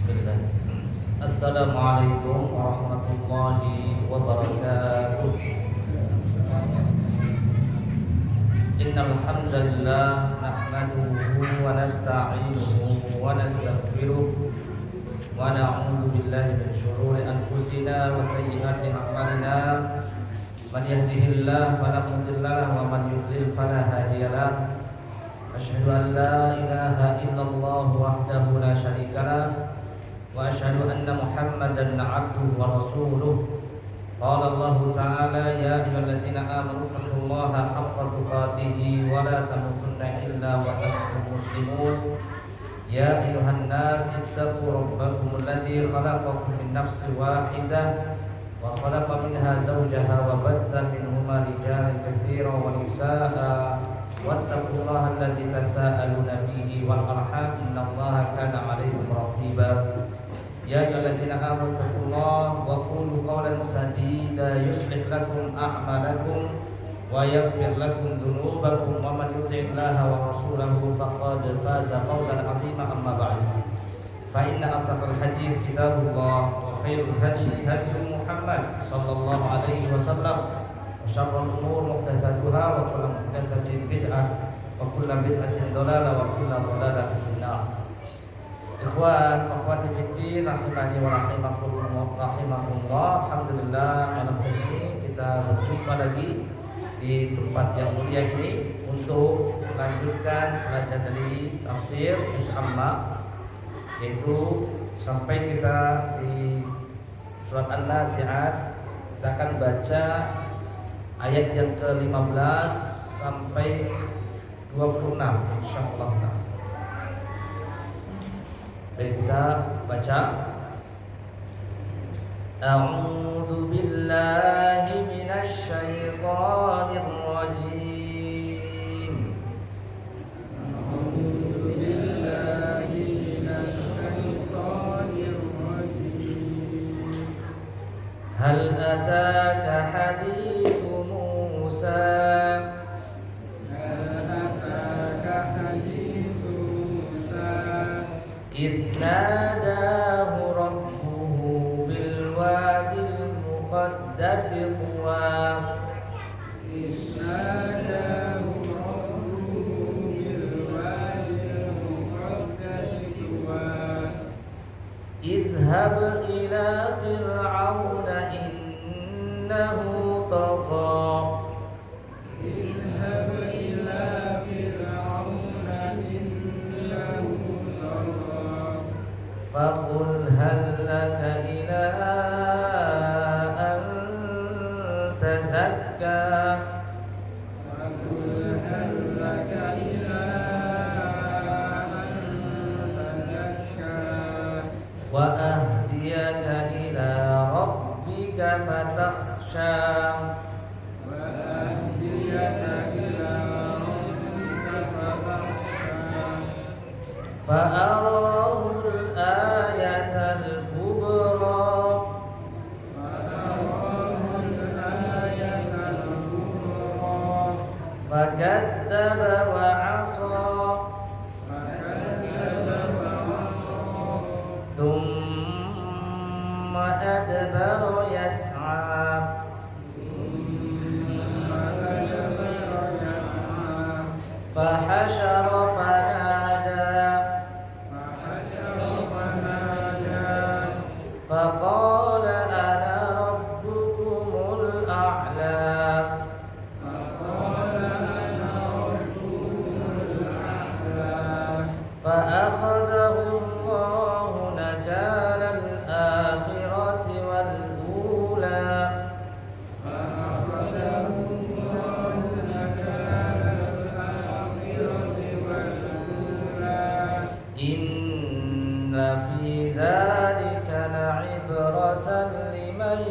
Bismillah. Assalamualaikum warahmatullahi wabarakatuh. Innal hamdalillah nahmaduhu wa nasta'inuhu wa nastaghfiruh wa na'udzu billahi min shururi anfusina wa sayyiati a'malina. Man yahdihillahu fala mudilla lahu wa man yudlil fala hadiya lahu. Asyhadu an la ilaha illallah wahdahu la syarika lah wa asyhadu anna Muhammadan 'abduhu wa rasuluh. Qala Allah ta'ala ya ayyuhalladzina amanu taqullaha haqqa tuqatih wa la tamutunna illa wa antum muslimun. Ya ayyuhan nas ittaqu rabbakum alladzi khalaqakum min nafsin wahidah wa khalaqa minha zawjaha wa batha minhuma rijalan katsiran wa nisaa'a wattaqullaha alladzi tasaaluna bihi wal arham innallaha kana 'alaykum raqiba. Ya ayyuhalladzina amanu taqullaha wa qulu qawlan sadida yuslih lakum a'malakum wa yaghfir lakum dhunubakum wa man yuti'illaha wa rasulahu faqad faza fawzan 'azima amma ba'd. Fa inna ashrafal hadits kitabullah wa khairul hadi hadi Muhammad sallallahu alaihi wasallam. Syarrul umur muhdatsatuha wa kullu muhdatsatin bid'ah wa kullu bid'atin dhalalah wa kullu dhalalatin finnar. Ikhwan akhwati fiddin rahimani wa rahimakumullah. Alhamdulillah malam ini kita berjumpa lagi di tempat yang mulia ini untuk melanjutkan pelajaran dari tafsir juz amma, yaitu sampai kita di surat An-Nazi'at. Kita akan baca ayat yang ke-15 sampai 26 insyaallah ta'ala. Baik, kita baca. A'udzu billahi minasy syaithanir rajim. A'udzu billahi minasy syaithanir rajim. Hal ataka hadits Musa إذ ناداه ربه بالوادي المقدس طوى إذ ناداه ربه بالوادي المقدس طوى اذهب إلى فرعون إنه طغى اذهب إلى فرعون إنه طغى فقل هل لك إلى أن تزكى فقل هل لك إلى أن تزكى وأهديك إلى ربك فتخشى وأهديك إلى ربك فتخشى فأراه الآية الكبرى فأراه الآية الكبرى فكذب وعصى فكذب وعصى ثم أدبر يسعى ثم أدبر يسعى فحشر فنادى فحشر فنادى فقال أنا ربكم الأعلى فقال أنا ربكم الأعلى فأخذه الله نكال الآخرة والأولى فأخذه الله نكال الآخرة والأولى إن في ذلك لعبرة لمن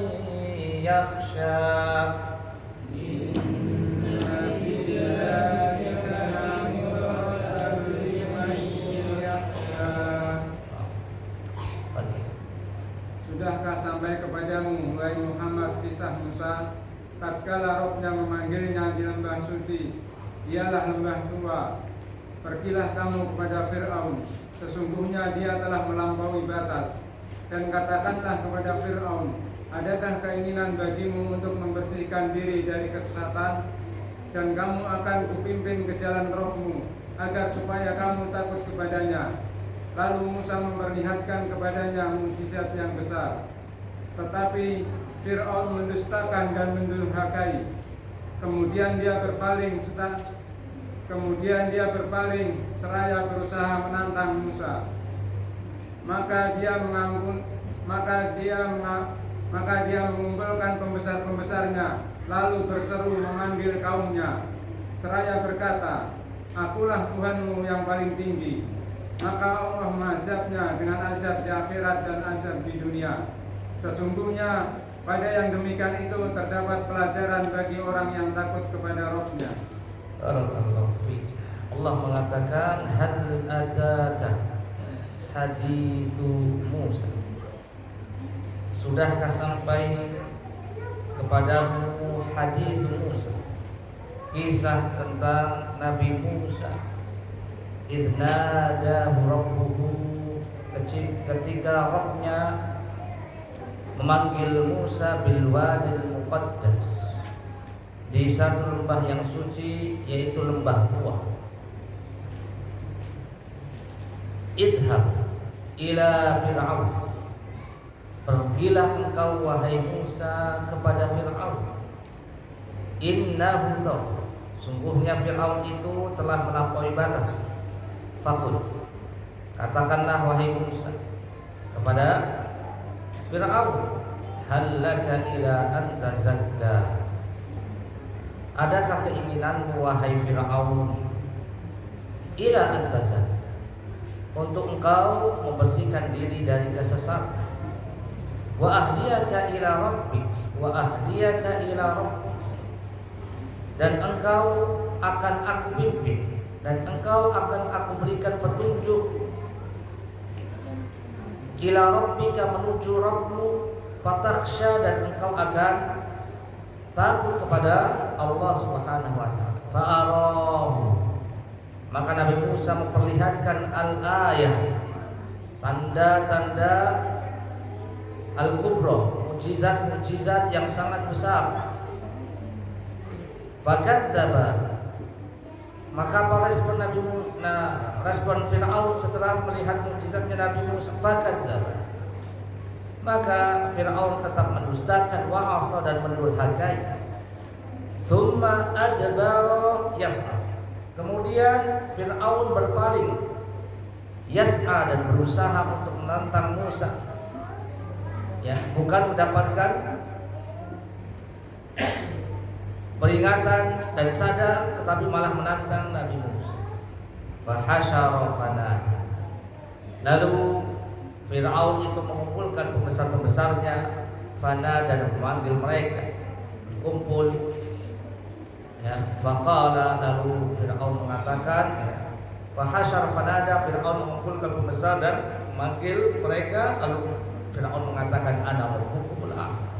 يخشى إن في ذلك لعبرة لمن يخشى. Sudahkah sampai kepadamu, wahai Muhammad, kisah Musa tatkala Rabbnya memanggilnya di lembah suci, dialah lembah tua. Pergilah kamu kepada Fir'aun, sesungguhnya dia telah melampaui batas. Dan katakanlah kepada Fir'aun, adakah keinginan bagimu untuk membersihkan diri dari kesesatan? Dan kamu akan kupimpin ke jalan rohmu, agar supaya kamu takut kepadanya. Lalu Musa memperlihatkan kepadanya mukjizat yang besar. Tetapi Fir'aun mendustakan dan mendurhakai. Kemudian dia berpaling seraya berusaha menantang Musa. Maka dia mengumpulkan pembesar-pembesarnya, lalu berseru memanggil kaumnya, seraya berkata, Akulah Tuhanmu yang paling tinggi. Maka Allah mengazabnya dengan azab di akhirat dan azab di dunia. Sesungguhnya pada yang demikian itu terdapat pelajaran bagi orang yang takut kepada Rabb-Nya. Barakallahu fiik. Allah mengatakan hal ataka hadithu Musa. Sudahkah sampai kepadamu hadis Musa, kisah tentang Nabi Musa? Idnadahu rabbuhu, ketika Rabb-Nya memanggil Musa bil wadil muqaddas, di satu lembah yang suci, yaitu lembah Tua. Idhab ila Fir'aun, pergilah engkau wahai Musa kepada Fir'aun. Innahu tahu, sungguhnya Fir'aun itu telah melampaui batas. Faqul, katakanlah wahai Musa kepada Fir'aun, hal laka ila an tazakka, adakah keinginanmu wahai Fir'aun ila an tazakka, untuk engkau membersihkan diri dari kesesatan. Wa ahdiyaka ila rabbik, wa ahdiyaka ila rabbik, dan engkau akan aku pimpin, dan engkau akan aku berikan petunjuk ila rabbika, menuju Rabbmu, fatakhsha, dan engkau akan takut kepada Allah Subhanahu wa taala. Fa'arahu, maka Nabi Musa memperlihatkan al-ayah, tanda-tanda al-kubra, mukjizat-mukjizat yang sangat besar. Fakadzdzaba, maka apa respon Fir'aun setelah melihat mukjizatnya Nabi Musa? Fakadzdzaba, maka Fir'aun tetap mendustakan, wa'asa, dan mendurhakai. Tsumma adbara yas'a, kemudian Fir'aun berpaling, yas'a, dan berusaha untuk menantang Musa. Ya, bukan mendapatkan peringatan dan sadar, tetapi malah menantang Nabi Musa. Fahasyara fanada, lalu Fir'aun itu mengumpulkan pembesar-pembesarnya, fanada, dan memanggil mereka, kumpul. Ya, faqala, lalu Fir'aun mengatakan, fahasyara fanada, Fir'aun mengumpulkan pembesar dan memanggil mereka, lalu Fir'aun mengatakan, ana rabbukumul a'la,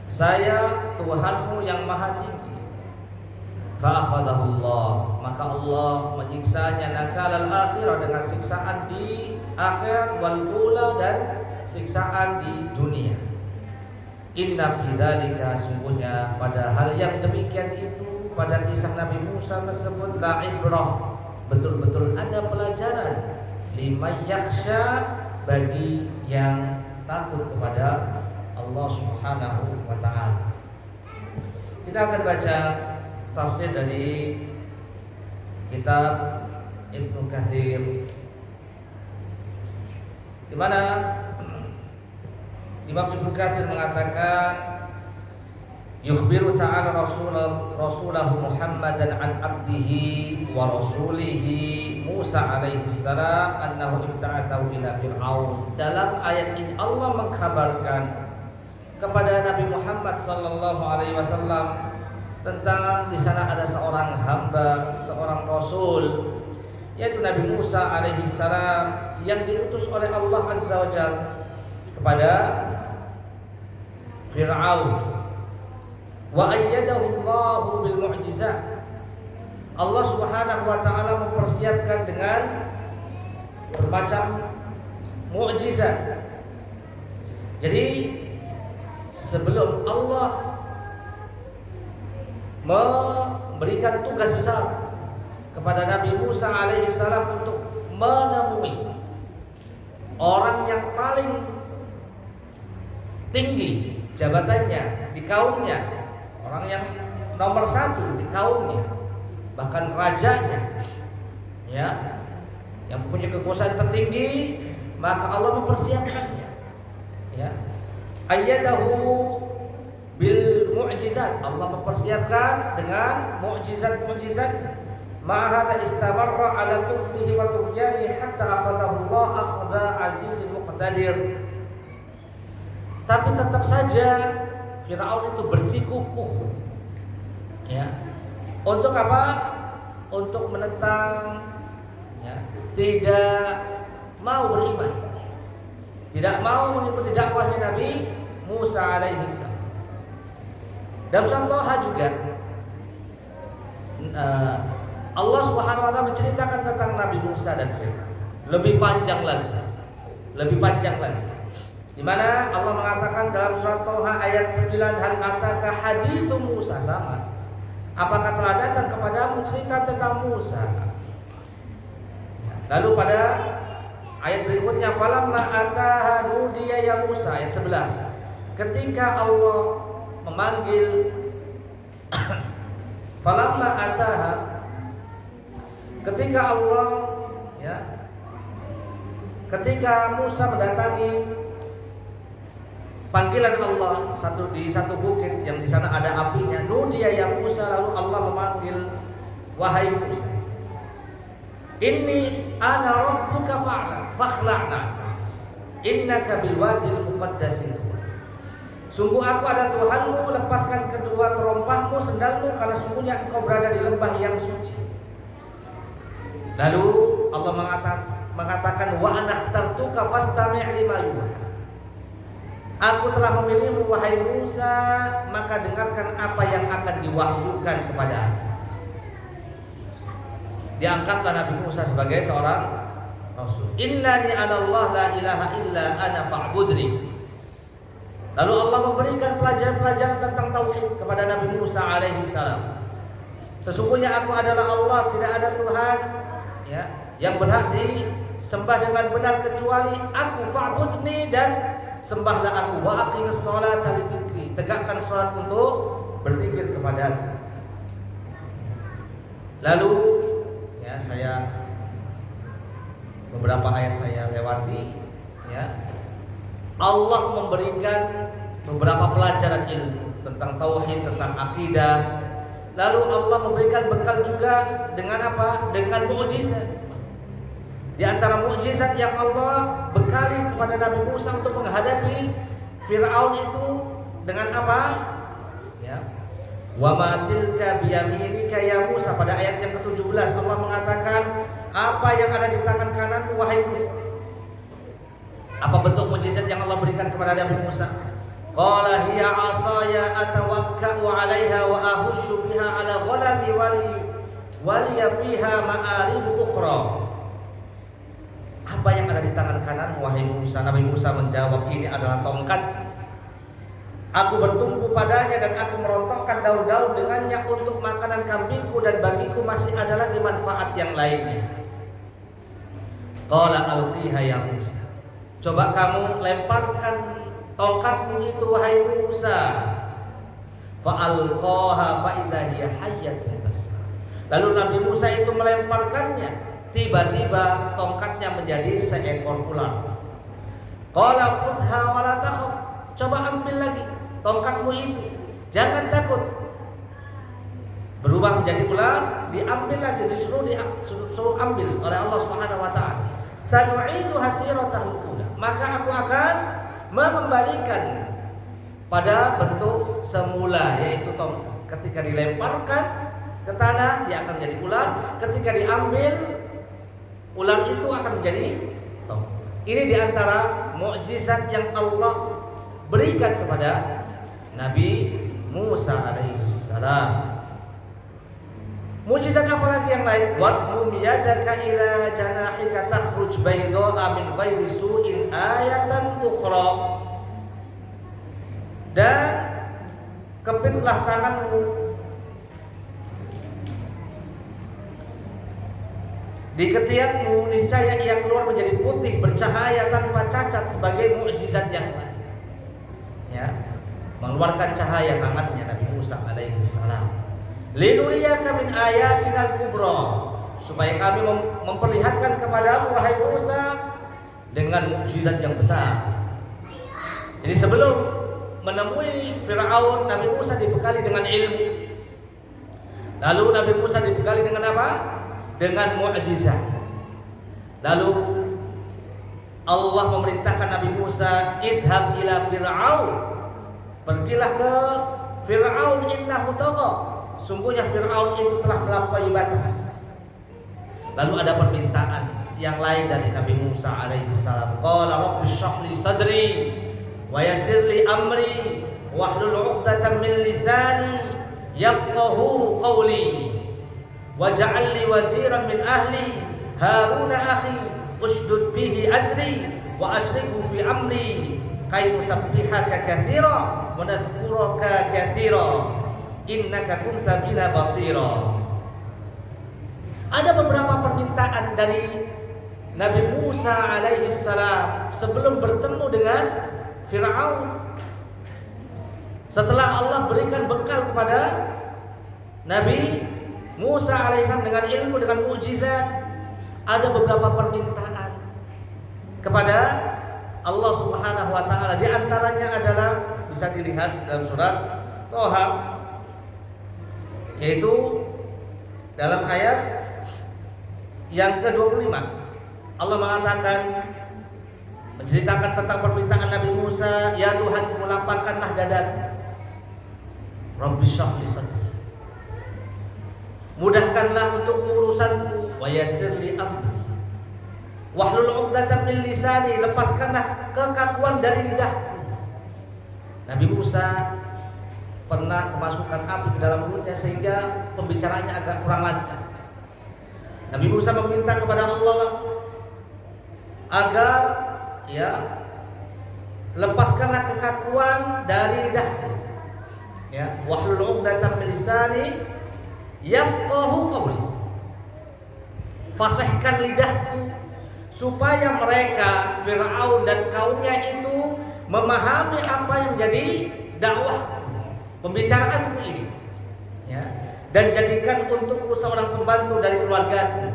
saya Tuhanmu yang maha tinggi. Fa'akhadahu Allah, maka Allah menyiksanya, nakal al-akhirah, dengan siksaan di akhirat, wal ula, dan siksaan di dunia. Inna fi dzalika, sungguhnya pada hal yang demikian itu, pada kisah Nabi Musa tersebut, la ibrah, betul-betul ada pelajaran, liman yakhsha, bagi yang takut kepada Allah Subhanahu wa ta'ala. Kita akan baca tafsir dari kitab Ibnu Katsir, di mana Imam Ibnu Katsir mengatakan, yukhbiru ta'ala rasulahu Muhammadan an abdihi wa rasulihi Musa alaihi salam annahu ibta'atsahu ila Fir'aun. Dalam ayat ini Allah mengkhabarkan kepada Nabi Muhammad sallallahu alaihi wasallam tentang di sana ada seorang hamba, seorang rasul, yaitu Nabi Musa alaihi salam, yang diutus oleh Allah azza wa jalla kepada Fir'aun. Wa ayyadahu Allahu bil mu'jizat, Allah Subhanahu wa taala mempersiapkan dengan bermacam mukjizat. Jadi sebelum Allah memberikan tugas besar kepada Nabi Musa alaihissalam untuk menemui orang yang paling tinggi jabatannya di kaumnya, orang yang nomor satu di kaumnya, bahkan rajanya, ya, yang punya kekuasaan tertinggi, maka Allah mempersiapkannya, ya, ayyadahu bil mu'jizat. Allah mempersiapkan dengan mu'jizat-mu'jizat. Ma'ahada istamarra ala kufrihi wa tughyani hatta akhadahu Allah akhda azizil muqtadir. Tapi tetap saja Firaun itu bersikukuh, ya. Untuk apa? Untuk menentang, ya, tidak mau beriman, tidak mau mengikuti dakwahnya Nabi Musa alaihissalam. Dalam surah Thaha juga Allah Subhanahu wa taala menceritakan tentang Nabi Musa dan Firaun. Lebih panjang lagi. Di mana Allah mengatakan dalam surah Thaha ayat 9, hal ataka haditsu Musa, sama. Apakah telah datang kepadamu cerita tentang Musa? Lalu pada ayat berikutnya falamma ataha nudiya ya Musa, ayat 11. Ketika Allah memanggil falamma ataha, ketika Allah, ya, ketika Musa mendatangi panggilan Allah di satu bukit yang di sana ada apinya, nudiya ya Musa, lalu Allah memanggil, wahai Musa, inni ana rabbuka fakhla'na innaka bil wadil muqaddas. Sungguh aku ada Tuhanmu, lepaskan kedua terompahmu, sendalmu, karena sungguhnya engkau berada di lembah yang suci. Lalu Allah mengatakan wa anakhtartuka fastami' lima yuha. Aku telah memilihmu wahai Musa, maka dengarkan apa yang akan diwahyukan kepada aku. Diangkatlah Nabi Musa sebagai seorang rasul. Innani anallah la ilaha illa ana fa'budni. Lalu Allah memberikan pelajaran-pelajaran tentang tauhid kepada Nabi Musa alaihissalam. Sesungguhnya aku adalah Allah, tidak ada Tuhan, ya, yang berhak disembah dengan benar kecuali aku, fa'budni, dan sembahlah aku, wa aqimis sholata li dzikri, tegakkan salat untuk berzikir kepadaku. Lalu, ya, beberapa ayat saya lewati, ya. Allah memberikan beberapa pelajaran ilmu tentang tauhid, tentang akidah. Lalu Allah memberikan bekal juga dengan apa? Dengan mukjizat. Di antara mukjizat yang Allah bekali kepada Nabi Musa untuk menghadapi Firaun itu dengan apa? Ya. Wa ma tilka biyaminika ya Musa, pada ayat yang ke-17 Allah mengatakan, apa yang ada di tangan kananmu wahai Musa? Apa bentuk mukjizat yang Allah berikan kepada Nabi Musa? Qala hiya 'asaya atawakka'u 'alaiha wa ahussu biha 'ala ghanami wali fiha ma'arib ukhra. Apa yang ada di tangan kanan wahai Musa? Nabi Musa menjawab, ini adalah tongkat. Aku bertumpu padanya dan aku merontokkan daun-daun dengannya untuk makanan kambingku, dan bagiku masih ada lagi manfaat yang lainnya. Qala alqiha ya Musa. Coba kamu lemparkan tongkatmu itu wahai Musa. Fa'alqaha fa'idha hiya hayyatun tas'a. Lalu Nabi Musa itu melemparkannya, tiba-tiba tongkatnya menjadi seekor ular. Qala khudhha wa la takhaf. Coba ambil lagi tongkatmu itu, jangan takut. Berubah menjadi ular, diambil lagi, disuruh ambil oleh Allah Subhanahu wa taala. Sanu'idu hasiratal ula. Maka aku akan mengembalikan pada bentuk semula, yaitu tongkat. Ketika dilemparkan ke tanah, dia akan menjadi ular. Ketika diambil, ular itu akan menjadi tongkat. Ini diantara mukjizat yang Allah berikan kepada Nabi Musa alaihissalam. Mukjizat apa lagi yang lain? Wadmum yadaka ila janahika takhruj bayda'a min ghairi su'in ayatan ukhra. Dan kepitlah tanganmu di ketiakmu, niscaya ia keluar menjadi putih bercahaya tanpa cacat sebagai mukjizat yang lain. Ya, mengeluarkan cahaya tangannya Nabi Musa alaihi salam. Linuriyaka min ayatinal kubra, supaya kami memperlihatkan kepadamu wahai Musa dengan mukjizat yang besar. Jadi sebelum menemui Fir'aun, Nabi Musa dibekali dengan ilmu. Lalu Nabi Musa dibekali dengan apa? Dengan mukjizat. Lalu Allah memerintahkan Nabi Musa, idhab ila Fir'aun, pergilah ke Fir'aun innahu tagha, sungguhnya Fir'aun itu telah melampaui batas. Lalu ada permintaan yang lain dari Nabi Musa alaihi salam. Qala rabbi shrah li sadri wa yassir li amri wahlul 'uqdatam min lisani yafqahu qawli waj'al li waziran min ahli Haruna akhi ushdud bihi azri wa ashrikhu fi amri kay nusabbihaka katsira wa nadhkuraka katsira innaka kunta bina basira. Ada beberapa permintaan dari Nabi Musa alaihi salam sebelum bertemu dengan Fir'aun. Setelah Allah berikan bekal kepada Nabi Musa alaihissalam dengan ilmu, dengan mukjizat, ada beberapa permintaan kepada Allah Subhanahu wa taala. Di antaranya adalah bisa dilihat dalam surat Toha, yaitu dalam ayat yang ke-25. Allah mengatakan, menceritakan tentang permintaan Nabi Musa, ya Tuhan, lapangkanlah dadaku. Rabbi shrah li sadri, mudahkanlah untuk urusanku, wa yassir li amri wahlul 'uqdatam min lisani, lepaskanlah kekakuan dari lidahku. Nabi Musa pernah kemasukan api ke dalam mulutnya sehingga pembicaraannya agak kurang lancar. Nabi Musa meminta kepada Allah agar lepaskanlah kekakuan dari lidahku. Wahlul 'uqdatam min lisani yafqahu qawli, fasihkan lidahku supaya mereka Fir'aun dan kaumnya itu memahami apa yang menjadi dakwah pembicaraanku ini, dan jadikan untukku seorang pembantu dari keluargaku.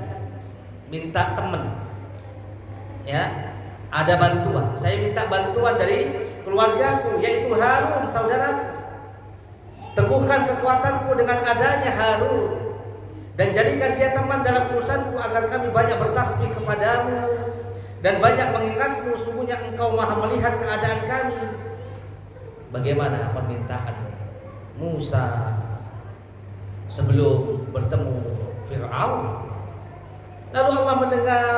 Minta teman, ada bantuan. Saya minta bantuan dari keluargaku, yaitu Harun saudaraku. Teguhkan kekuatanku dengan adanya Harun, dan jadikan dia teman dalam urusanku agar kami banyak bertasbih kepadamu dan banyak mengingatmu. Sungguhnya engkau maha melihat keadaan kami. Bagaimana permintaan Musa sebelum bertemu Fir'aun? Lalu Allah mendengar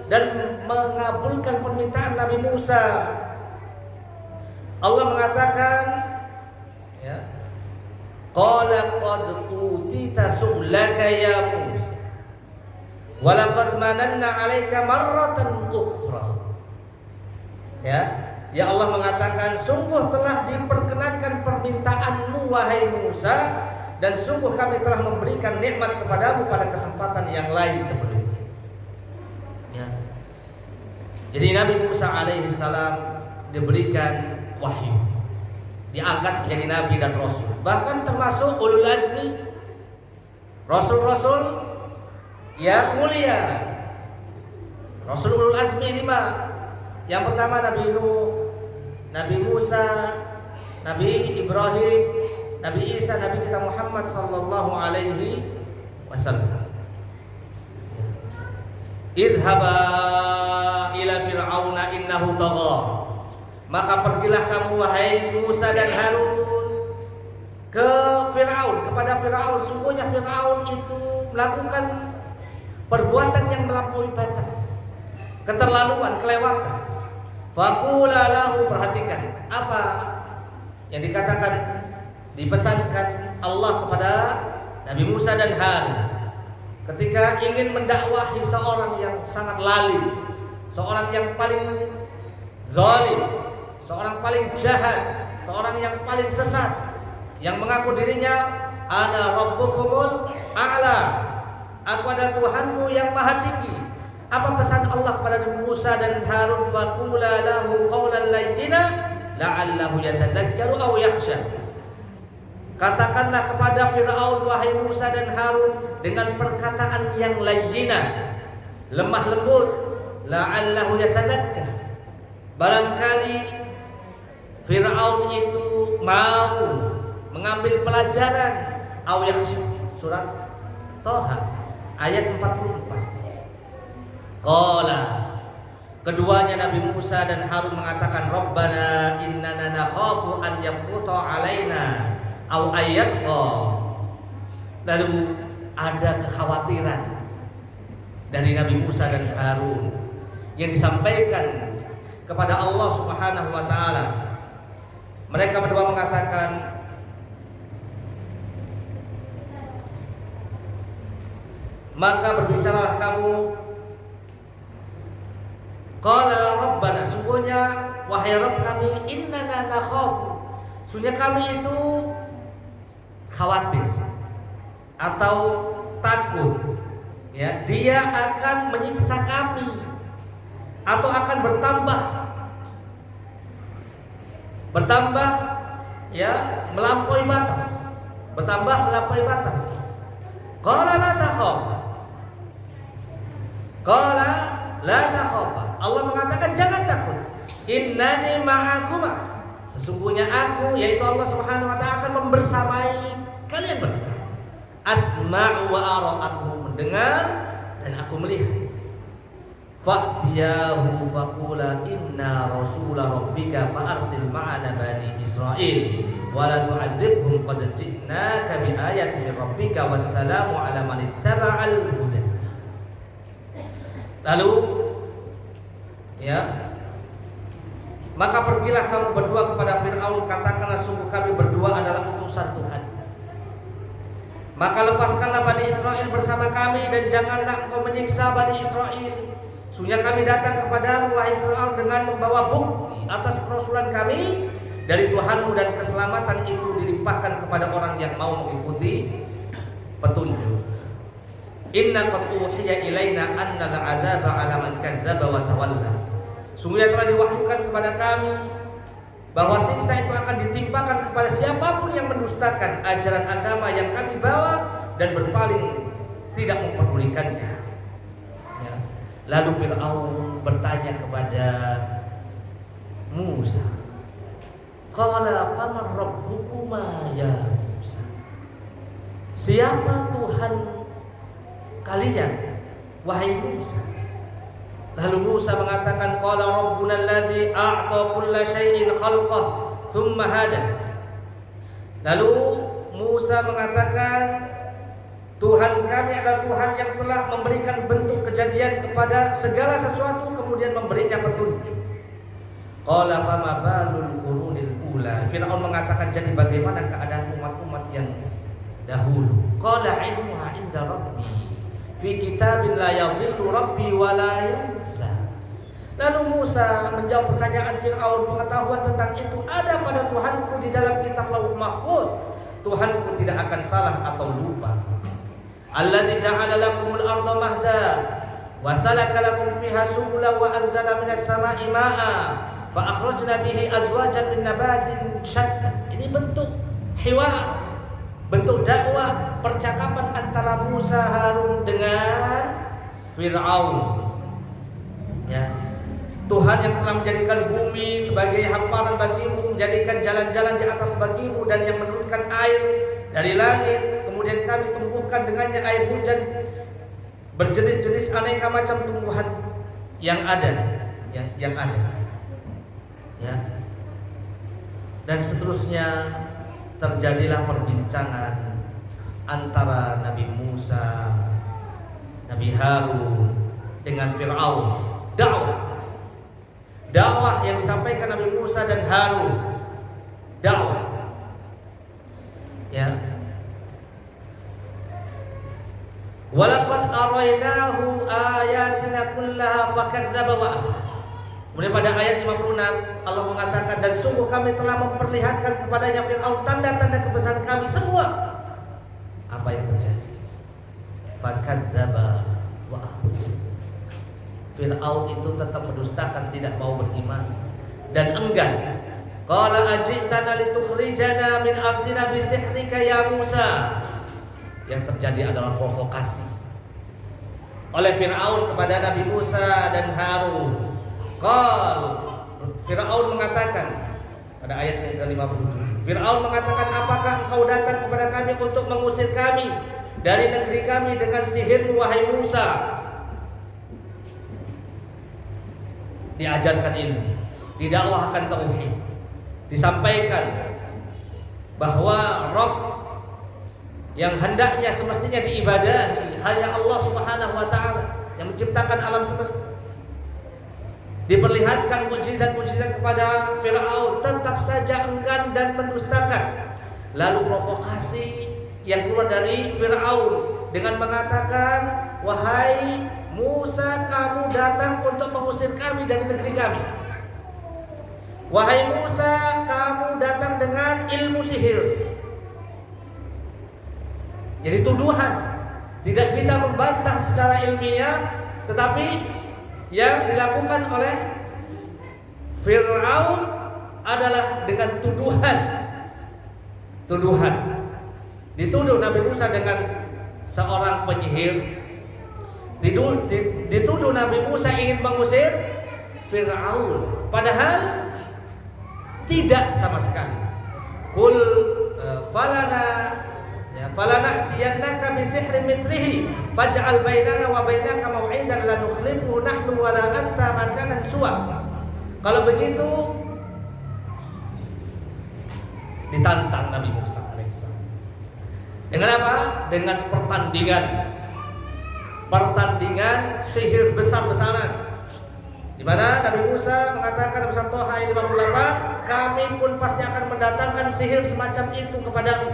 dan mengabulkan permintaan Nabi Musa. Allah mengatakan, qala qad utita su'laka ya Musa wa laqad mananna 'alaika marratan ukhra. Ya Allah mengatakan, sungguh telah diperkenankan permintaanmu wahai Musa, dan sungguh kami telah memberikan nikmat kepadamu pada kesempatan yang lain sebelumnya. Jadi Nabi Musa alaihi salam diberikan wahyu, diangkat menjadi nabi dan rasul, bahkan termasuk ulul azmi, rasul-rasul yang mulia. Rasul ulul azmi 5. Yang pertama Nabi Nuh, Nabi Musa, Nabi Ibrahim, Nabi Isa, Nabi kita Muhammad sallallahu alaihi wasallam. Idhaba ila fir'auna innahu tagha, maka pergilah kamu wahai Musa dan Harun ke Fir'aun, kepada Fir'aun. Sungguhnya Fir'aun itu melakukan perbuatan yang melampaui batas, keterlaluan, kelewatan. Faqula lahu, perhatikan apa yang dikatakan, dipesankan Allah kepada Nabi Musa dan Harun ketika ingin mendakwahi seorang yang sangat lalim, seorang yang paling zalim, seorang paling jahat, seorang yang paling sesat, yang mengaku dirinya ana rabbukumul a'la, aku adalah Tuhanmu yang maha tinggi. Apa pesan Allah kepada Nabi Musa dan Harun? Faqula lahu qawlan layyina la'allahu yatadzakkaru aw yakhsha. Katakanlah kepada Fir'aun, wahai Musa dan Harun, dengan perkataan yang layyina, lemah lembut, la'allahu yatadzakkar, barangkali Fir'aun itu mau mengambil pelajaran, aw yakhsha. Surat Thaha ayat 44. Qala, keduanya Nabi Musa dan Harun mengatakan, Rabbana innana nakhafu an yafruta alaina au ayatqa. Lalu ada kekhawatiran dari Nabi Musa dan Harun yang disampaikan kepada Allah Subhanahu wa taala. Mereka berdua mengatakan, maka berbicaralah kamu, qala rabbana, sungguhnya wahai Rabb kami, innana nakhafu, sungguhnya kami itu khawatir atau takut, ya, dia akan menyiksa kami atau akan bertambah, ya, melampaui batas, melampaui batas. Qala la takhafa, qala la takhafa, Allah mengatakan jangan takut, innani ma'akuma, sesungguhnya aku, yaitu Allah Subhanahu wa taala, akan membersamai kalian berdua. Asma'u wa ara, aku mendengar dan aku melihat. Fa'tiyahu faqula inna rasula rabbika fa'arsil ma'ana bani Israil wa la tu'adzibhum qad ji'naka bi ayatin min rabbika wassalamu ala man ittaba'al huda. Lalu, ya, maka pergilah kamu berdua kepada Fir'aun, katakanlah sungguh kami berdua adalah utusan Tuhan. Maka lepaskanlah Bani Israel bersama kami dan janganlah engkau menyiksa Bani Israel. Sungguhnya kami datang kepadamu wahai Fir'aun dengan membawa bukti atas kerasulan kami dari Tuhanmu, dan keselamatan itu dilimpahkan kepada orang yang mau mengikuti petunjuk. Inna qad uhiya ilaina anna al-'adzaba 'ala man kadzdzaba wa tawalla. Sungguhnya telah diwahyukan kepada kami bahwa siksa itu akan ditimpakan kepada siapapun yang mendustakan ajaran agama yang kami bawa dan berpaling tidak memperdulikannya. Ya. Lalu Fir'aun bertanya kepada Musa, qala faman rabbukuma ya Musa, siapa Tuhan kalian wahai Musa? Lalu Musa mengatakan, qala rabbuna alladzi a'ta kulla syai'in khalqah thumma hada. Lalu Musa mengatakan, Tuhan kami adalah Tuhan yang telah memberikan bentuk kejadian kepada segala sesuatu kemudian memberinya petunjuk. Qala fama balul qurunil ula. Fir'aun mengatakan, jadi bagaimana keadaan umat-umat yang dahulu? Qala ilmuha inda rabbi fi kitabin la yadhillu rabbi wa la yansa. Lalu Musa menjawab pertanyaan Fir'aun, pengetahuan tentang itu ada pada Tuhanku di dalam kitab Lauh Mahfuz. Tuhanku tidak akan salah atau lupa. Alladzi ja'ala lakumul arda mahda wa salaka lakum fiha subula wa anzala minas sama'i ma'a fa akhrajna bihi azwajan min nabatin syatta. Ini bentuk hiwar, bentuk dakwah, percakapan antara Musa Harun dengan Fir'aun. Ya. Tuhan yang telah menjadikan bumi sebagai hamparan bagimu, menjadikan jalan-jalan di atas bagimu, dan yang menurunkan air dari langit, kemudian kami tumbuhkan dengannya air hujan berjenis-jenis aneka macam tumbuhan yang ada, yang ada. Ya. Dan seterusnya terjadilah perbincangan antara Nabi Musa, Nabi Harun dengan Fir'aun. Dakwah yang disampaikan Nabi Musa dan Harun, dakwah, ya. a'tainahu ayatina kullaha fakadzdzaba wa aba. Kemudian pada ayat 56 Allah mengatakan, dan sungguh kami telah memperlihatkan kepadanya Fir'aun tanda-tanda kebesaran kami semua. Apa yang terjadi? Fakadzdzaba wa aba. Fir'aun itu tetap mendustakan, tidak mau beriman dan enggan. Qala ajitana litukhrijana min ardina bisihrika ya Musa. Yang terjadi adalah provokasi oleh Fir'aun kepada Nabi Musa dan Harun. Fir'aun mengatakan pada ayat yang ke-50, Fir'aun mengatakan, apakah engkau datang kepada kami untuk mengusir kami dari negeri kami dengan sihirmu wahai Musa? Diajarkan ilmu, didakwahkan tauhid, disampaikan bahwa Rabb yang hendaknya semestinya diibadahi hanya Allah Subhanahu wa taala yang menciptakan alam semesta. Diperlihatkan mukjizat-mukjizat kepada Fir'aun, tetap saja enggan dan mendustakan. Lalu provokasi yang keluar dari Fir'aun dengan mengatakan, wahai Musa, kamu datang untuk mengusir kami dari negeri kami. Wahai Musa, kamu datang dengan ilmu sihir. Jadi tuduhan, tidak bisa membantah secara ilmiah, tetapi yang dilakukan oleh Fir'aun adalah dengan tuduhan. Dituduh Nabi Musa dengan seorang penyihir. Dituduh Nabi Musa ingin mengusir Fir'aun, padahal tidak sama sekali. Qul falana'tiyannaka bisihrin mithlihi faj'al bainana wa bainaka maw'idan la nukhlifuhu nahnu wa la anta makanan suwa. Kalau begitu ditantang Nabi Musa alaihissalam. Dengan apa? Dengan pertandingan sihir besar-besaran. Di mana Nabi Musa mengatakan dalam surah Toha ayat 58, kami pun pasti akan mendatangkan sihir semacam itu kepadamu.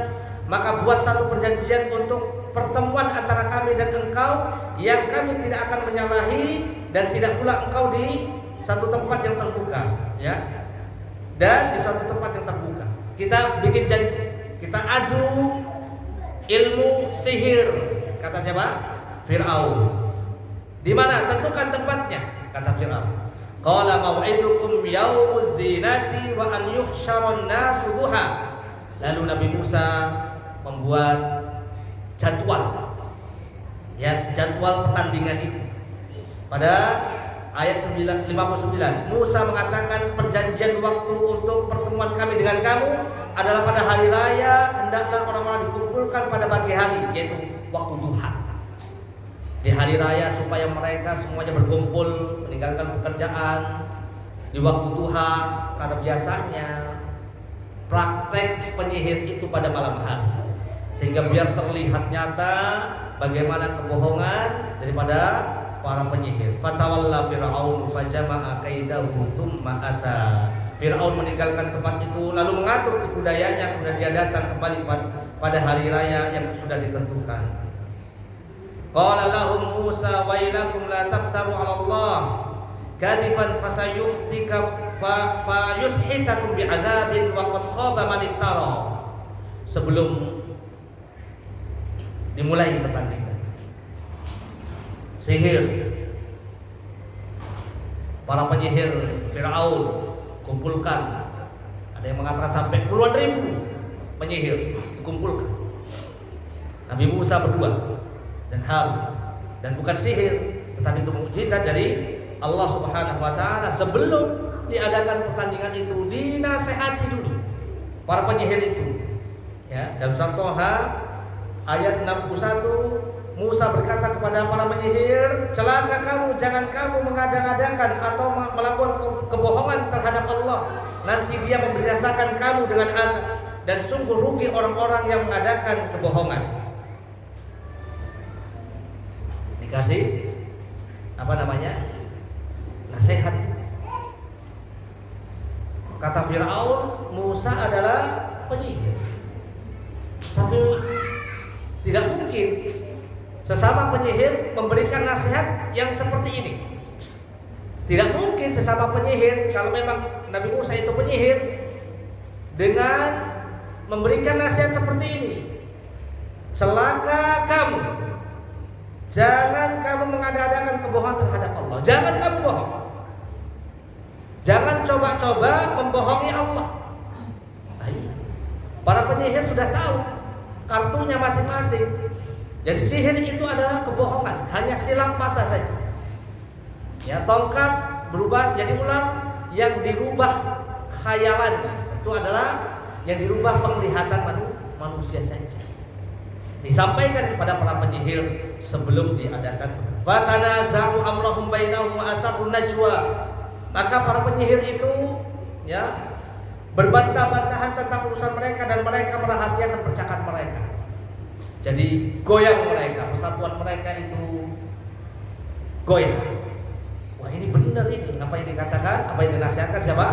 Maka buat satu perjanjian untuk pertemuan antara kami dan engkau yang kami tidak akan menyalahi dan tidak pula engkau di satu tempat yang terbuka, ya. Dan di suatu tempat yang terbuka. Kita bikin janji, kita adu ilmu sihir. Kata siapa? Fir'aun. Di mana? Tentukan tempatnya, kata Fir'aun. Qala mau'idukum yaumuz zinati wa an yuhsyaron nasu duha. Lalu Nabi Musa membuat jadwal, ya, jadwal pertandingan itu. Pada ayat 59 Musa mengatakan perjanjian waktu untuk pertemuan kami dengan kamu adalah pada hari raya, hendaklah orang-orang dikumpulkan pada pagi hari, yaitu waktu duha. Di hari raya supaya mereka semuanya berkumpul meninggalkan pekerjaan di waktu duha, karena biasanya praktek penyihir itu pada malam hari. Sehingga biar terlihat nyata bagaimana kebohongan daripada para penyihir. Fatawalla Fir'aun fajama'a kaidahu tsumma ata. Fir'aun meninggalkan tempat itu lalu mengatur tipu dayanya, kemudian dia datang kembali pada hari raya yang sudah ditentukan. Qala lahum Musa wailakum la taftaru 'ala Allah kadiban fasayuhtika fayushitakum bi'adzabin wa qad khaba man iftara. Sebelum dimulai pertandingan sihir, para penyihir Fir'aun kumpulkan. Ada yang mengatakan sampai puluhan ribu penyihir dikumpulkan. Nabi Musa berdua dan Harun, dan bukan sihir tetapi itu mukjizat dari Allah Subhanahu wa taala. Sebelum diadakan pertandingan itu dinasehati dulu para penyihir itu, ya. Dalam surah Toha ayat 61 Musa berkata kepada para penyihir, celaka kamu, jangan kamu mengada-ngadakan atau melakukan kebohongan terhadap Allah. Nanti dia membinasakan kamu dengan azab, dan sungguh rugi orang-orang yang mengadakan kebohongan. Dikasih apa namanya? Nasihat. Kata Fir'aun, Musa adalah penyihir. Tapi tidak mungkin sesama penyihir memberikan nasihat yang seperti ini. Tidak mungkin sesama penyihir, kalau memang Nabi Musa itu penyihir, dengan memberikan nasihat seperti ini. Celaka kamu, jangan kamu mengada-adakan kebohongan terhadap Allah. Jangan kamu bohong. Jangan coba-coba membohongi Allah. Para penyihir sudah tahu kartunya masing-masing. Jadi sihir itu adalah kebohongan, hanya silap mata saja. Ya, tongkat berubah jadi ular, yang dirubah khayalan itu adalah yang dirubah penglihatan manusia saja. Disampaikan kepada para penyihir sebelum diadakan. Fatanaza'u amrahum bainahum wa asarrun najwa. Maka para penyihir itu ya berbantah-bantahan tentang urusan mereka dan mereka merahasiakan percakapan mereka. Jadi goyang mereka, persatuan mereka itu goyang. Wah, ini benar ini apa yang dikatakan, apa yang dinasihatkan siapa?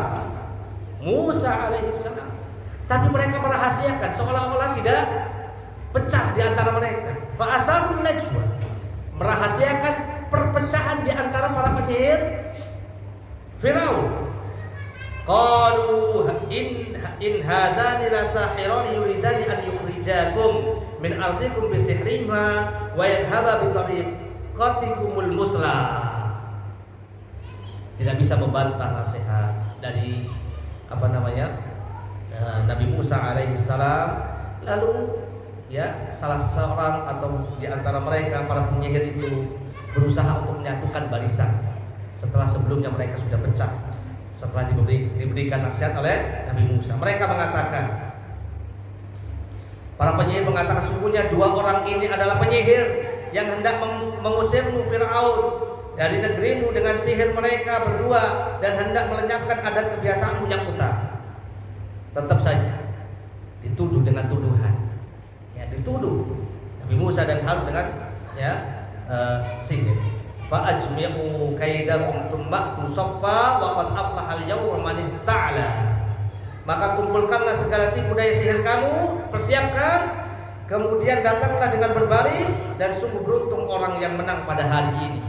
Musa alaihissalam. Tapi mereka merahasiakan seolah-olah tidak pecah di antara mereka. Fa asarrun najwa. Merahasiakan perpecahan di antara para penyihir Firaun. Qalu in hadani la sahirani yuridani an yukhrijakum min ardikum bi sihrihima wa yadhhaba bi tariqatikumul muthla. Tidak bisa membantah nasihat dari Nabi Musa alaihissalam. Lalu ya salah seorang atau di antara mereka para penyihir itu berusaha untuk menyatukan barisan setelah sebelumnya mereka sudah pecah setelah diberikan nasihat oleh Nabi Musa. Mereka mengatakan, para penyihir mengatakan, sungguhnya dua orang ini adalah penyihir yang hendak mengusirmu Fir'aun dari negerimu dengan sihir mereka berdua dan hendak melenyapkan adat kebiasaanmu yang utama. Tetap saja dituduh dengan tuduhan. Ya, dituduh Nabi Musa dan Harun dengan sihir. Fa ajmi'u kaidakum tsumma tusaffa wa qad aflaha al-yawma man ista'la. Maka kumpulkanlah segala tipu daya sihir kamu, persiapkan, kemudian datanglah dengan berbaris, dan sungguh beruntung orang yang menang pada hari ini.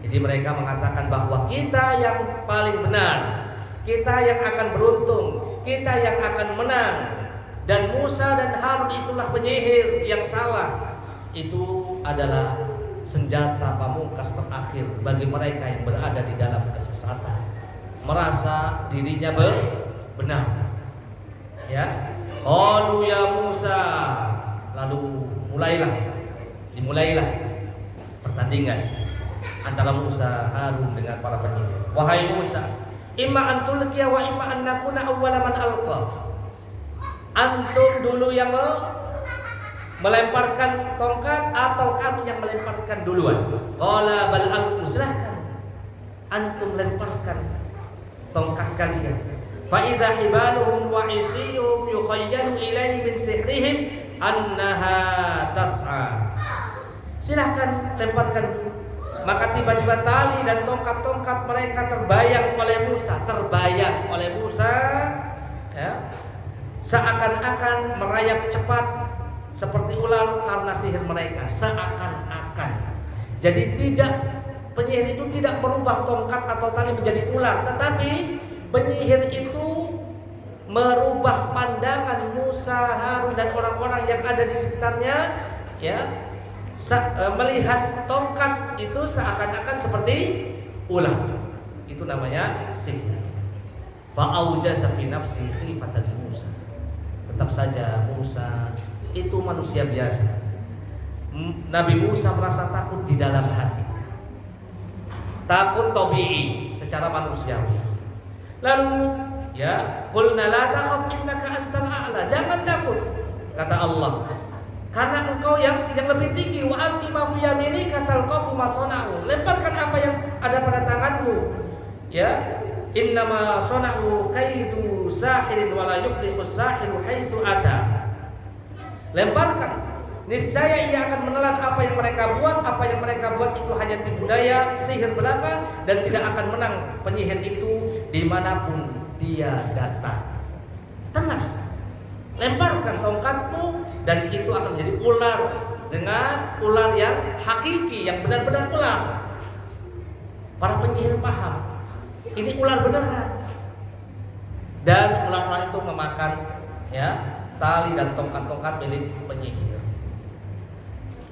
Jadi mereka mengatakan bahwa kita yang paling benar, kita yang akan beruntung, kita yang akan menang, dan Musa dan Harun itulah penyihir yang salah. Itu adalah senjata pamungkas terakhir bagi mereka yang berada di dalam kesesatan, merasa dirinya benar. Ya, qalu ya Musa. Lalu dimulailah pertandingan antara Musa Harun dengan para penyihir. Wahai Musa, imma an tulqiya wa imma an nakuna awwala man alqa. Antum dulu yang melemparkan tongkat atau kami yang melemparkan duluan? Qala bal alqu, silahkan antum lemparkan tongkat kalian. Fa idza hibaluhum wa isiyuhum yukhayyalu ilaihi min sihrihim annaha tas'a. Silahkan lemparkan. Maka tiba-tiba tali dan tongkat-tongkat mereka terbayang oleh Musa, ya, seakan-akan merayap cepat seperti ular karena sihir mereka, seakan-akan. Jadi penyihir itu tidak merubah tongkat atau tali menjadi ular, tetapi penyihir itu merubah pandangan Musa, Harun dan orang-orang yang ada di sekitarnya, ya, melihat tongkat itu seakan-akan seperti ular. Itu namanya sihir. Fa'aujasa fi nafsi khifatan Musa. Tetap saja Musa itu manusia biasa. Nabi Musa merasa takut di dalam hati. Takut tabi'i, secara manusiawi. Lalu ya, qulna la takhaf innaka antal a'la. Jangan takut, kata Allah, karena engkau yang lebih tinggi. Wa alqi ma fi yaminika talqafu ma sana'u. Lemparkan apa yang ada pada tanganmu. Ya, innama sana'u kaidu sahirin wa la yuflihu sahiru haitsu ata. Lemparkan, niscaya ia akan menelan apa yang mereka buat. Apa yang mereka buat itu hanya tipu daya, sihir belaka, dan tidak akan menang penyihir itu dimanapun dia datang. Tenang, lemparkan tongkatmu dan itu akan menjadi ular dengan ular yang hakiki, yang benar-benar ular. Para penyihir paham, ini ular beneran. Dan ular-ular itu memakan ya tali dan tongkat-tongkat milik penyihir.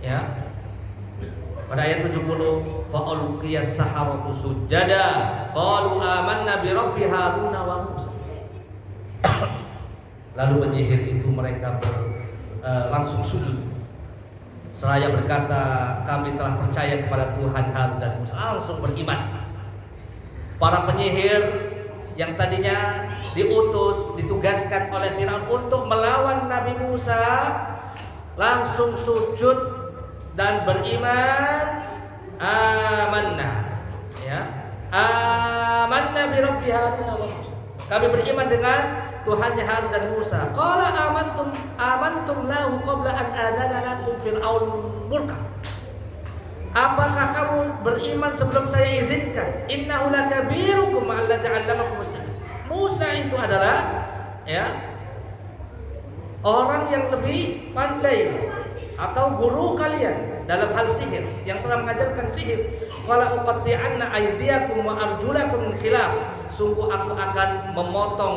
Ya. Pada ayat 70, fa ulqiyas saharatu sujada qalu amanna bi rabbi haruna wa musa. Lalu penyihir itu mereka langsung sujud. Seraya berkata, kami telah percaya kepada Tuhan Harun dan Musa. Langsung beriman. Para penyihir yang tadinya diutus, ditugaskan oleh Firaun untuk melawan Nabi Musa, langsung sujud dan beriman. Amanna, ya, amanna bi rabbi Harun wa Musa. Kami beriman dengan Tuhannya Harun dan Musa. Qala amantum lahu qabla an adana lakum Fir'aun mulka. Apakah kamu beriman sebelum saya izinkan? Innahu lakabirukum alladzi 'allamakum as-sihr. Musa itu adalah ya orang yang lebih pandai atau guru kalian dalam hal sihir, yang telah mengajarkan sihir. Fala uqatti'anna aydiyakum wa arjulakum min khilaf. Sungguh aku akan memotong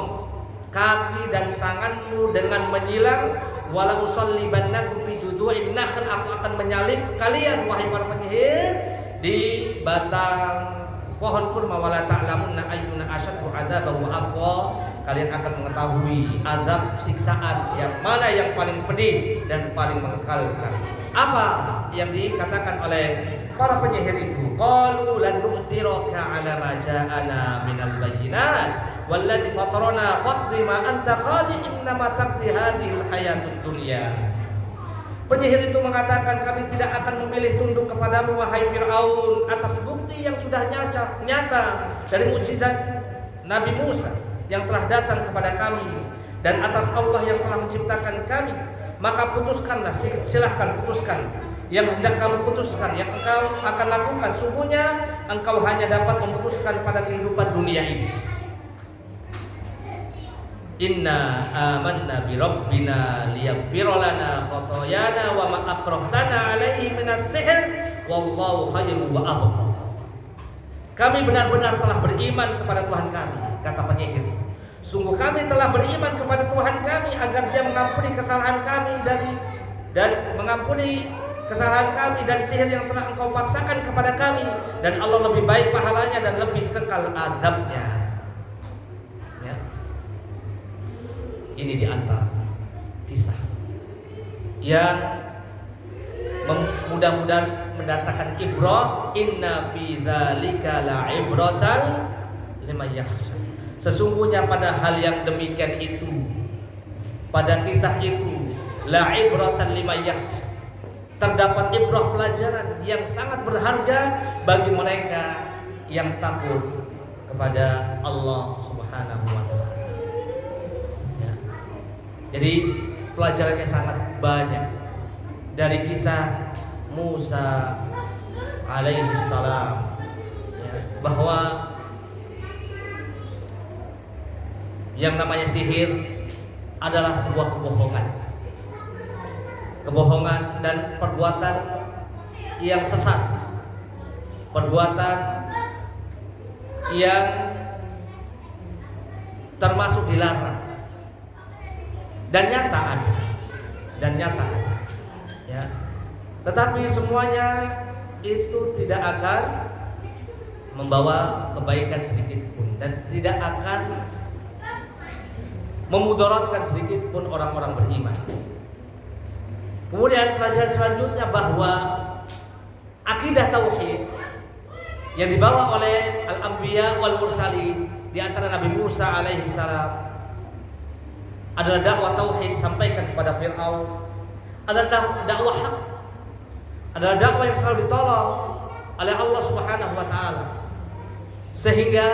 kaki dan tanganmu dengan menyilang. Wala usallibannakum fi judu'in nakhl. Aku akan menyalib kalian wahai para penyihir di batang pohon kurma. Wala ta'lamunna ayyuna asyaddu 'adzaban wa aqwa. Kalian akan mengetahui azab siksaan yang mana yang paling pedih dan paling mengekalkan. Apa yang dikatakan oleh para penyihir itu? Qalu lan nu'thiraka 'ala ma ja'ana minal bayyinat walladzi fatarana faqdi ma anta qadi innama taqdi hadhil hayatud dunya. Penyihir itu mengatakan, kami tidak akan memilih tunduk kepadamu wahai Fir'aun atas bukti yang sudah nyata dari mukjizat Nabi Musa yang telah datang kepada kami dan atas Allah yang telah menciptakan kami. Maka putuskanlah, silahkan putuskan yang hendak kamu putuskan, yang engkau akan lakukan. Sungguhnya engkau hanya dapat memutuskan pada kehidupan dunia ini. Inna amanna bi rabbina liyaghfira lana khotoyana wa ma akrahtana alaihi minas sihr wallahu khairun wa abqa. Kami benar-benar telah beriman kepada Tuhan kami, kata penyihir. Sungguh kami telah beriman kepada Tuhan kami agar Dia mengampuni kesalahan kami dan mengampuni kesalahan kami dan sihir yang telah engkau paksakan kepada kami, dan Allah lebih baik pahalanya dan lebih kekal azabnya. Ini di antara kisah yang mudah-mudahan mendatangkan ibrah. Inna fi dzalika la'ibratan liman yakhsha. Sesungguhnya pada hal yang demikian itu, pada kisah itu, la'ibratan liman yakhsha, terdapat ibrah, pelajaran yang sangat berharga bagi mereka yang takut kepada Allah Subhanahu wa ta'ala. Jadi pelajarannya sangat banyak dari kisah Musa alaihi salam, ya, bahwa yang namanya sihir adalah sebuah kebohongan dan perbuatan yang sesat, perbuatan yang termasuk dilarang. Dan nyata ada, ya. Tetapi semuanya itu tidak akan membawa kebaikan sedikit pun dan tidak akan memudaratkan sedikit pun orang-orang beriman. Kemudian pelajaran selanjutnya bahwa akidah tauhid yang dibawa oleh al-anbiya wal mursalin, di antara Nabi Musa alaihi salam, adalah dakwah tauhid disampaikan kepada Fir'aun, adalah dakwah hak, adalah dakwah yang selalu ditolong oleh Allah Subhanahu wa ta'ala, sehingga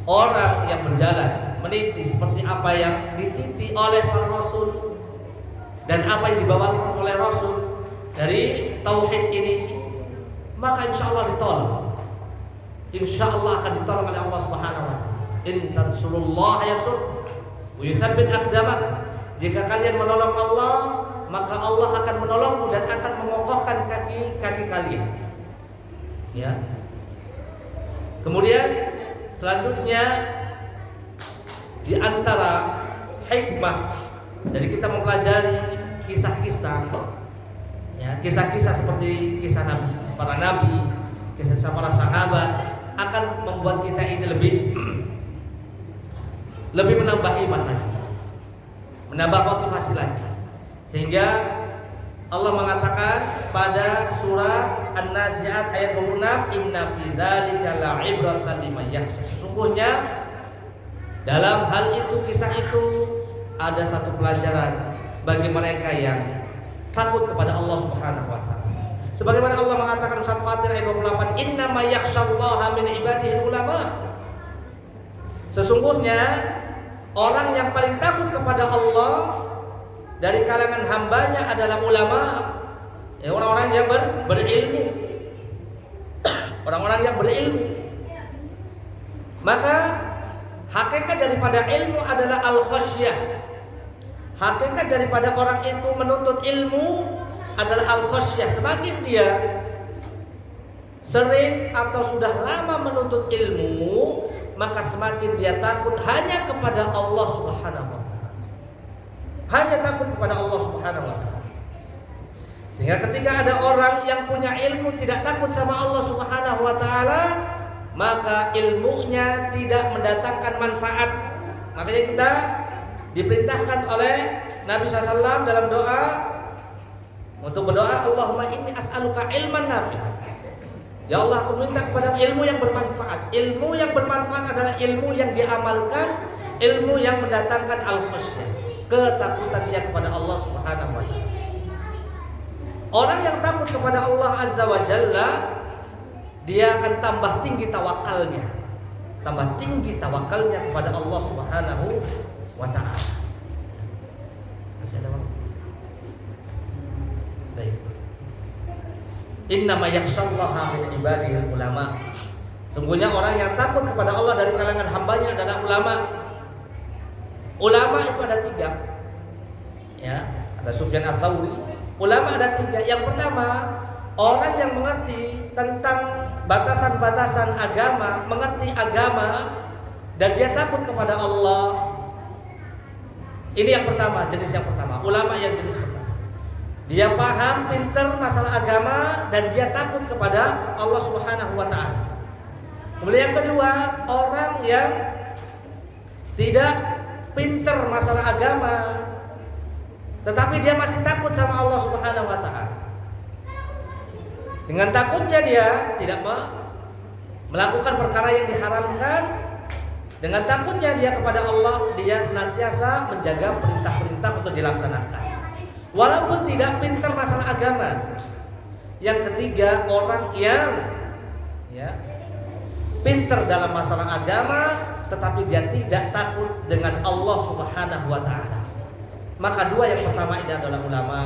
orang yang berjalan meniti seperti apa yang dititi oleh para rasul dan apa yang dibawa oleh rasul dari tauhid ini, maka insyaallah ditolong, insyaallah akan ditolong oleh Allah Subhanahu wa ta'ala. In tansurullaha yansurkum wa yutsabbit aqdamakum. Jika kalian menolong Allah, maka Allah akan menolongmu dan akan mengokohkan kaki kalian. Ya. Kemudian selanjutnya di antara hikmah dari kita mempelajari kisah-kisah, ya, kisah-kisah seperti kisah para nabi, kisah para sahabat akan membuat kita ini lebih menambah iman lagi, menambah motivasi lagi. Sehingga Allah mengatakan pada surat An-Nazi'at ayat 26, inna fi dzalika la'ibratan liman yakhsha. Sesungguhnya dalam hal itu, kisah itu, ada satu pelajaran bagi mereka yang takut kepada Allah Subhanahu wa taala. Sebagaimana Allah mengatakan surat Fatir ayat 28, innama yakhsyallaha min ibadihi ulama. Sesungguhnya orang yang paling takut kepada Allah dari kalangan hambanya adalah ulama, ya, orang-orang yang berilmu. Orang-orang yang berilmu. Maka hakikat daripada ilmu adalah al-khasyah. Hakikat daripada orang itu menuntut ilmu adalah al-khasyah. Semakin dia sering atau sudah lama menuntut ilmu, maka semakin dia takut hanya kepada Allah Subhanahu wa taala. Hanya takut kepada Allah Subhanahu wa taala. Sehingga ketika ada orang yang punya ilmu tidak takut sama Allah Subhanahu wa taala, maka ilmunya tidak mendatangkan manfaat. Makanya kita diperintahkan oleh Nabi SAW dalam doa untuk berdoa, Allahumma inni as'aluka ilman nafi'an. Ya Allah, aku minta kepada ilmu yang bermanfaat. Ilmu yang bermanfaat adalah ilmu yang diamalkan, ilmu yang mendatangkan al-khasyah, ketakutan dia kepada Allah Subhanahu wa taala. Orang yang takut kepada Allah Azza wa Jalla, dia akan tambah tinggi tawakalnya. Tambah tinggi tawakalnya kepada Allah Subhanahu wa taala. Masih ada waktu? Baik. Innama yakhsyallaha min ibadihi ulama. Sungguhnya orang yang takut kepada Allah dari kalangan hambanya adalah ulama. Ulama itu ada 3. Ya, ada Sufyan Ats-Tsauri. Ulama ada 3. Yang pertama, orang yang mengerti tentang batasan-batasan agama, mengerti agama dan dia takut kepada Allah. Ini yang pertama, jenis yang pertama. Ulama yang jenis pertama. Dia paham, pintar masalah agama dan dia takut kepada Allah Subhanahu wa taala. Kemudian yang kedua, orang yang tidak pintar masalah agama tetapi dia masih takut sama Allah Subhanahu wa taala. Dengan takutnya dia tidak melakukan perkara yang diharamkan. Dengan takutnya dia kepada Allah, dia senantiasa menjaga perintah-perintah untuk dilaksanakan, walaupun tidak pintar masalah agama. Yang ketiga, orang yang pintar dalam masalah agama tetapi dia tidak takut dengan Allah Subhanahu wa taala. Maka 2 yang pertama ini adalah ulama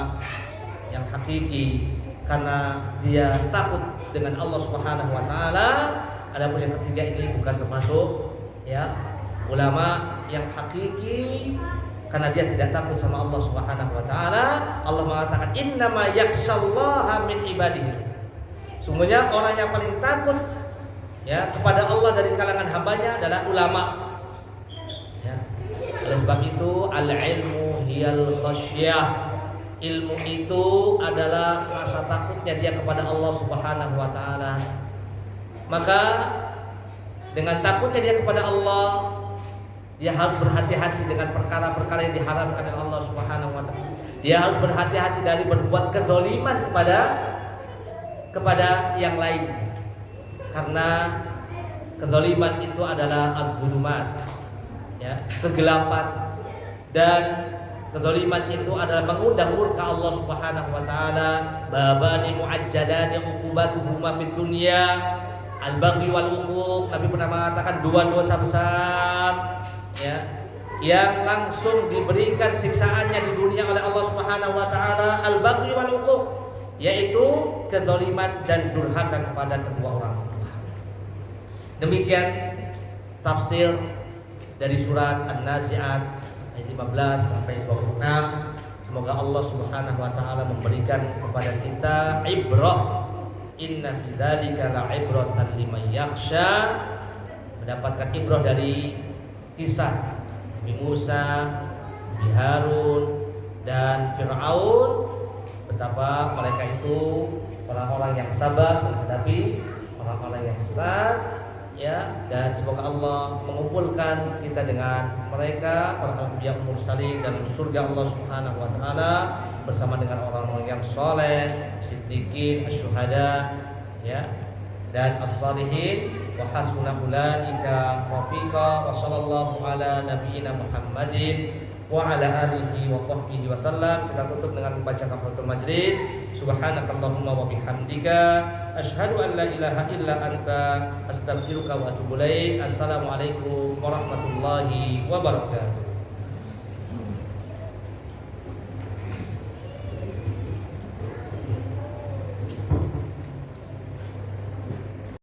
yang hakiki karena dia takut dengan Allah Subhanahu wa taala. Adapun yang ketiga ini bukan termasuk ulama yang hakiki karena dia tidak takut sama Allah Subhanahu wa taala. Allah mengatakan innama yakhsyallaha min ibadihi. Sungguhnya orang yang paling takut kepada Allah dari kalangan hambanya adalah ulama. Oleh sebab itu al-ilmu hiyal khasyah. Ilmu itu adalah rasa takutnya dia kepada Allah Subhanahu wa taala. Maka dengan takutnya dia kepada Allah, dia harus berhati-hati dengan perkara-perkara yang diharamkan oleh Allah Subhanahu wa taala. Dia harus berhati-hati dari berbuat kezaliman kepada yang lain. Karena kezaliman itu adalah az-zulumat, kegelapan, dan kezaliman itu adalah mengundang murka Allah Subhanahu wa taala. Babani muajjadani uqubatuhuma fid dunya al-baghi wal uquq. Nabi pernah mengatakan 2 dosa besar yang langsung diberikan siksaannya di dunia oleh Allah Subhanahu wa taala, al-baghi wal uquq, yaitu kezaliman dan durhaka kepada kedua orang tua. Demikian tafsir dari surat An-Nazi'at ayat 15 sampai 26. Semoga Allah Subhanahu wa taala memberikan kepada kita ibrah. Inna fi dzalika la'ibratan liman yakhsha, mendapatkan ibrah dari kisah Nabi Musa, Nabi Harun dan Fir'aun, betapa mereka itu orang-orang yang sabar menghadapi orang-orang yang sesat, ya. Dan semoga Allah mengumpulkan kita dengan mereka, para anbiya mursalin, dan surga Allah Subhanahu wa taala bersama dengan orang-orang yang soleh, siddiqin, asyuhada, ya, dan as-salihin, wa hasuna ulaika rafiqa. Wa sallallahu ala nabiyyina Muhammadin wa ala alihi wa sahbihi wa sallam. Kita tutup dengan membaca kafaratul majlis. Subhanakallahumma wa bihamdika asyhadu an la ilaha illa anta astaghfiruka wa atubu ilaik. Assalamualaikum warahmatullahi wabarakatuh.